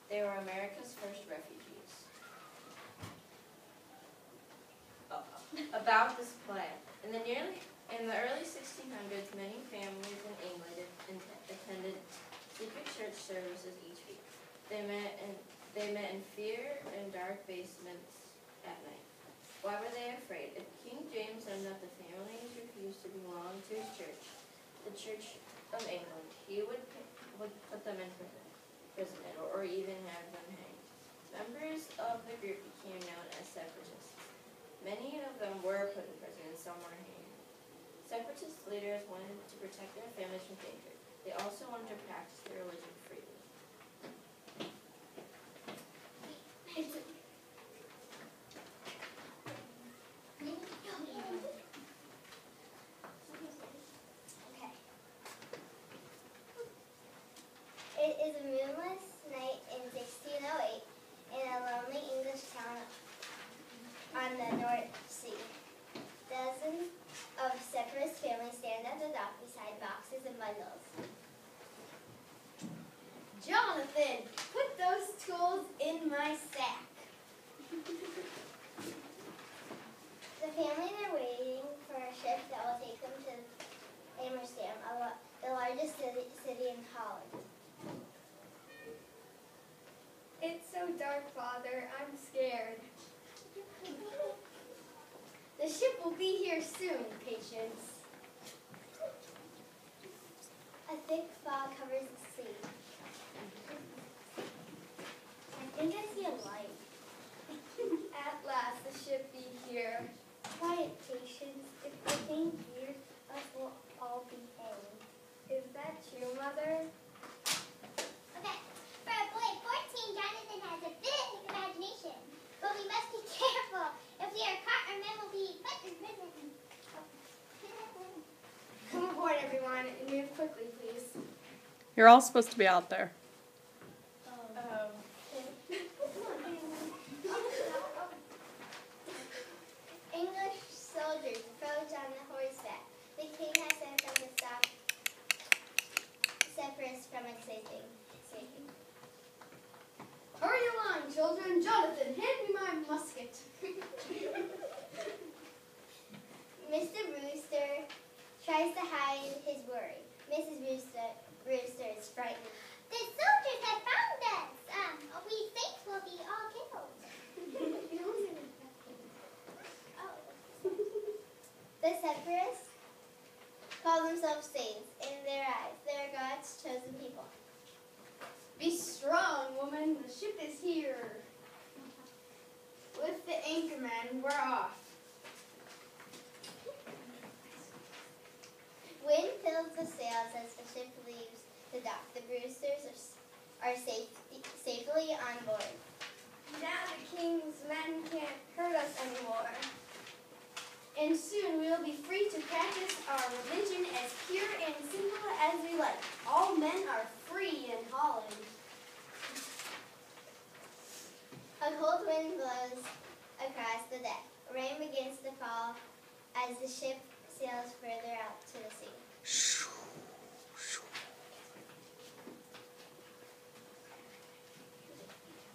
They were America's first refugees. About this plan. In the early 1600s, many families in England attended secret church services each week. They met in fear in dark basements at night. Why were they afraid? If King James learned that the families refused to belong to his church, the Church of England, he would put them in prison or even have them hanged. Members of the group became known as separatists. Many of them were put in prison and some were hanged. Separatist leaders wanted to protect their families from danger. They also wanted to practice their religion freely. It is a moonless night in 1608 in a lonely English town on the North Sea. Dozens of separatist families stand at the dock beside boxes and bundles. Jonathan, put those tools in my sack. The families are waiting for a ship that will take them to Amsterdam, the largest city in Holland. It's so dark, Father. I'm scared. The ship will be here soon, Patience. A thick fog covers the sea. I think I see a light. At last, the ship be here. Quiet, Patience. If the thing hears us, we'll all be hanged. Is that true, Mother? Okay, for a boy of 14, Jonathan has a big imagination. But we must be careful. If we are caught, our men will be put in prison. Come aboard, everyone, and move quickly, please. You're all supposed to be out there. English soldiers approach on the horseback. The king has sent them to stop separatists from escaping. Hurry along, children. Jonathan, hand me my musket. Mr. Brewster tries to hide his worry. Mrs. Brewster is frightened. The soldiers have found us. We think we'll be all killed. The separatists call themselves saints. In their eyes, they are God's chosen people. Be strong, woman. The ship is here. Lift the anchor, men. We're off. Wind fills the sails as the ship leaves the dock. The Brewsters are safely on board. Now the king's men can't hurt us anymore. And soon we will be free to practice our religion as pure and simple as we like. All men are free in Holland. A cold wind blows across the deck. Rain begins to fall as the ship sails further out to the sea.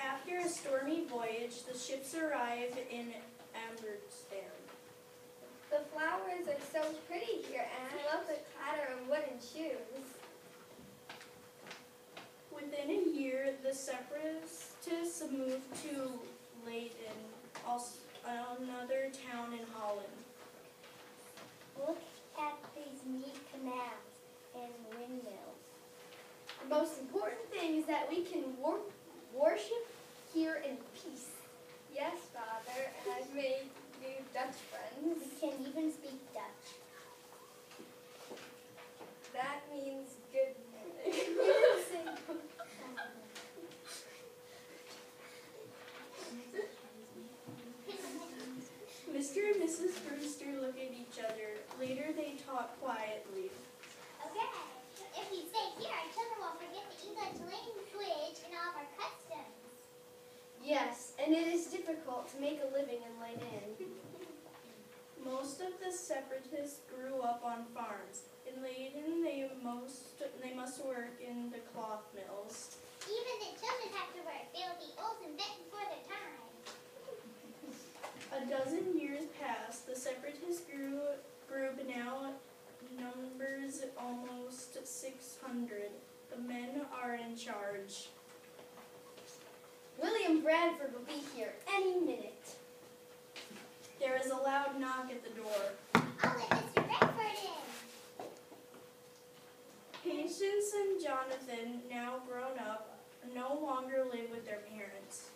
After a stormy voyage, the ships arrive in Amsterdam. The flowers are so pretty here, and I love the clatter of wooden shoes. Within a year, the separatists moved to Leiden, another town in Holland. Look at these neat canals and windmills. The most important thing is that we can worship here in peace. Yes, Father, and I've made new Dutch friends. We can even speak Dutch. That means good. Mr. and Mrs. Brewster look at each other. Later, they talk quietly. Okay, if we stay here, our children will forget the English language and all of our customs. Yes, and it is difficult to make a living in Leiden. Most of the separatists grew up on farms. In Leiden, they must work in the cloth mills. Even the children have to work. They will be old and bent before their time. A dozen years passed. The separatist group now numbers almost 600. The men are in charge. William Bradford will be here any minute. There is a loud knock at the door. I'll let Mr. Redford in. Patience and Jonathan, now grown up, no longer live with their parents.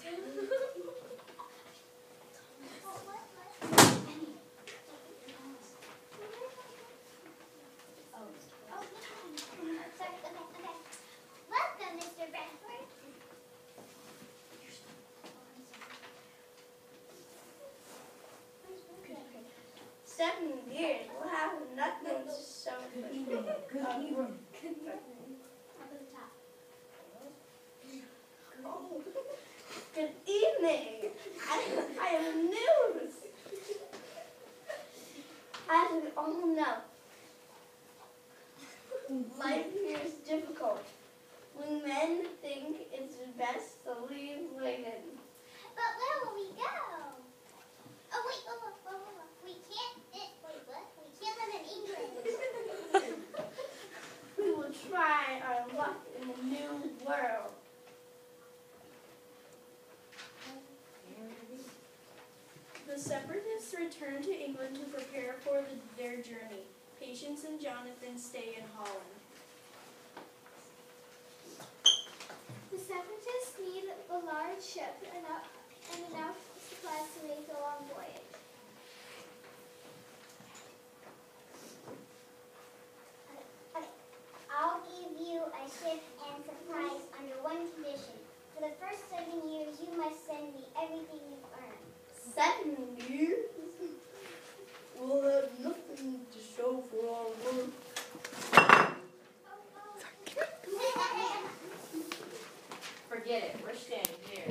Sorry, okay. Welcome, Mr. Bradford. 7 years. We'll have nothing to show for it. Up at the top. Good evening. I have news. As we all know, life here is difficult. We men think it's best to leave Leyden. But where will we go? Oh, wait, whoa. We can't, wait, what? We can't live in England. We will try our luck in the new world. The separatists return to England to prepare for their journey. Patience and Jonathan stay in Holland. The separatists need a large ship and enough supplies to make the long voyage. Okay. I'll give you a ship and supplies under one condition. For the first 7 years, you must send me everything you've earned. 7 years? We'll have nothing to show for our work. Forget it. We're standing here.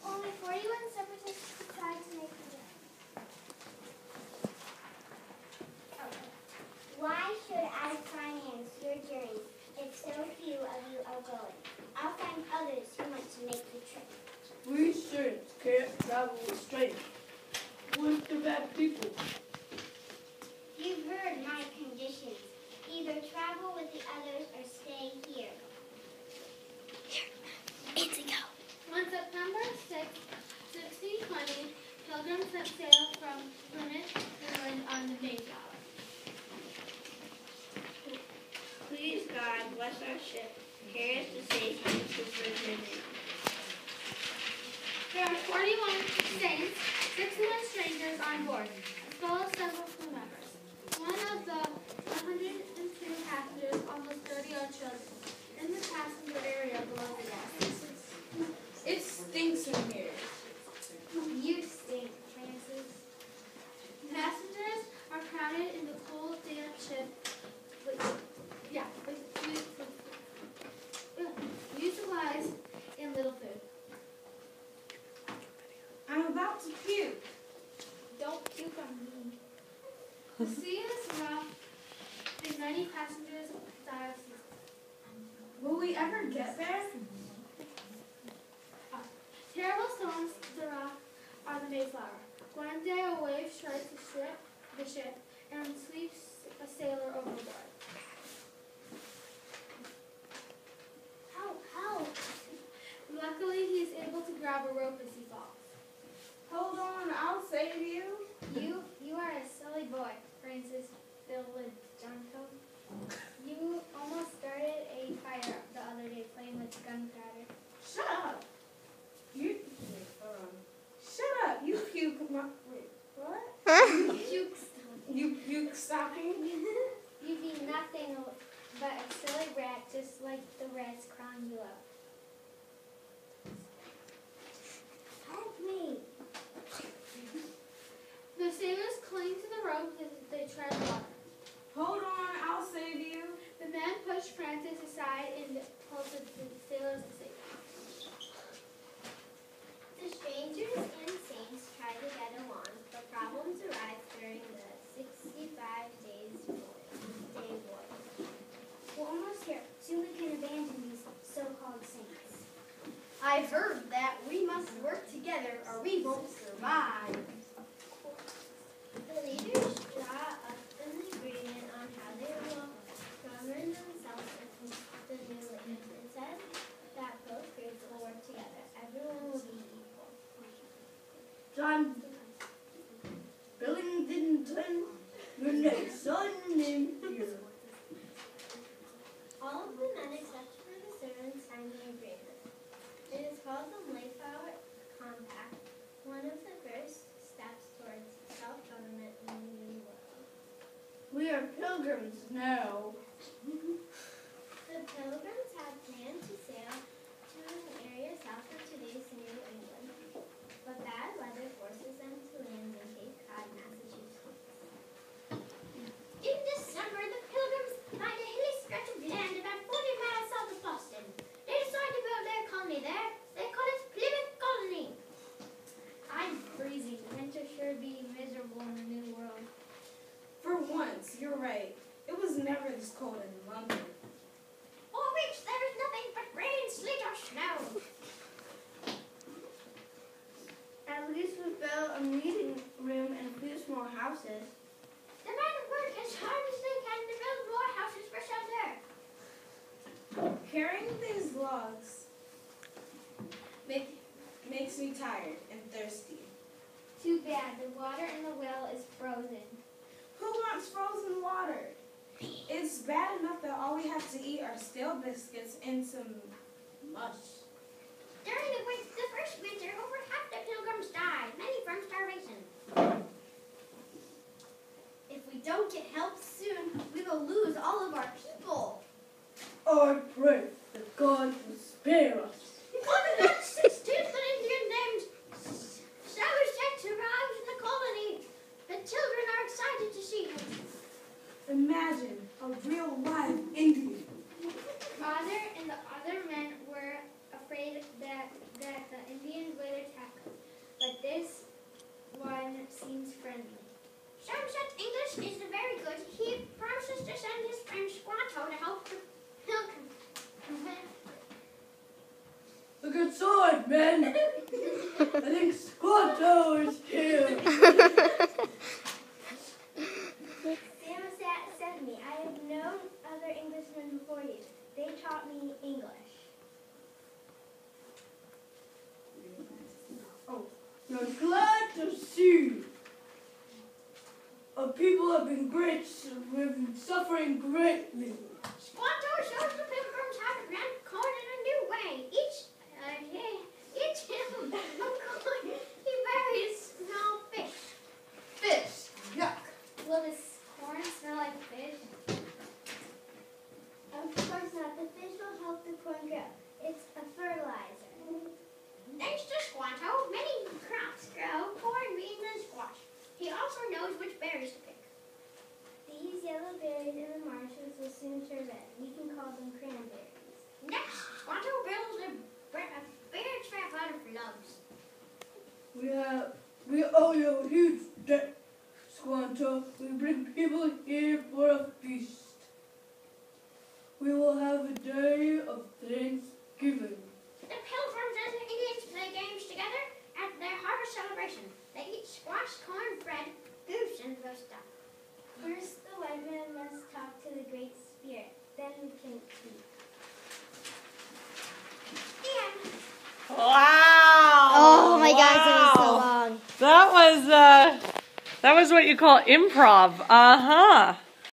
Only 41 separatists decide to make the journey. Why should I finance your journey if so few of you are going? I'll find others who want to make the trip. We saints can't travel straight with the bad people. You've heard my conditions. Either travel with the others or stay here. On September 6, 1620, pilgrims set sail from Plymouth, England on the Mayflower. Please God bless our ship. Carry us to safety to Virginia. There are 41 saints, 61 strangers on board, as well as several crew members. One of the 102 passengers, almost 30 are children, in the passenger area below the deck. It stinks in here. You stink, Francis. Passengers are crowded in the cold, damp ship. Few supplies and little food. I'm about to puke. Don't puke on me. The sea is rough, and many passengers die of seasickness. Will we ever get there? Terrible storms the rock on the Mayflower. One day a wave strikes the ship and sweeps a sailor overboard. How? Luckily, he's able to grab a rope as he falls. Hold on, I'll save you. You are a silly boy, Francis filled with Jonko. You almost started a fire the other day playing with gunpowder. Shut up. Shut up. You puke. Wait, what? You puke stocking? You be nothing but a silly rat, just like the rats crying you up. Help me. The sailors cling to the rope as they tread water. Hold on, I'll save you. The men push Francis aside and pull the sailors to safety. The strangers and saints try to get along, but problems arise during the 65 days day voyage. We're almost here. Soon we can abandon you I've heard that we must work together or we won't survive. The leaders draw up an agreement on how they will govern themselves with the new leaders. It says that both groups will work together. Everyone will be equal. John Billington, your next son named here. All of the men except for the servants signed an agreement. It is called the Mayflower Compact, one of the first steps towards self-government in the New World. We are pilgrims now. The Pilgrims had planned to sail to an area south of today's New England, but bad weather forces them to land in Cape Cod, Massachusetts. In December, the Pilgrims find a hilly stretch of land about 40 miles south of Boston. They decide to build their colony there. They call it Plymouth Colony. I'm freezing. Winter sure be miserable in the New World. For once, you're right. It was never this cold in London. For weeks, there is nothing but rain, sleet, or snow. At least we built a meeting room and a few small houses. The men work as hard as they can to build more houses for shelter. Carrying these logs makes me tired and thirsty. Too bad. The water in the well is frozen. Who wants frozen water? It's bad enough that all we have to eat are stale biscuits and some mush. During the first winter, over half the Pilgrims died, many from starvation. If we don't get help soon, we will lose all of our people. I pray that God will spare us. On the 16th, an Indian named Somerset arrives in the colony. The children are excited to see him. Imagine a real live Indian. Father and the other men were afraid that the Indians would attack us, but this one seems friendly. Somerset's English is very good. He promises to send his friend Squanto to help the Pilgrims. Look outside, men. I think Squanto is here. Samoset said to me, I have known other Englishmen before you. They taught me English. You're glad to see. Our people have been suffering greatly. Squanto shows the Pilgrims how to plant corn in a new way. Each hill of corn, he buries small fish. Fish. Yuck. Will this corn smell like fish? Of course not. The fish will help the corn grow. It's a fertilizer. Thanks to Squanto, many crops grow, corn, beans, and squash. He also knows which berries to pick. These yellow berries in the marshes will soon turn red. We can call them cranberries. Next, Squanto builds a bear trap out of logs. We owe you a huge debt, Squanto. We bring people here for a feast. We will have a day of Thanksgiving. The Pilgrims and the Indians play games together at their harvest celebration. They eat squash, corn, bread, goose, and roast duck. First, the white man must talk to the Great Spirit. Then we can eat. The end. Wow! Oh my gosh, it was so long. That was what you call improv. Uh-huh.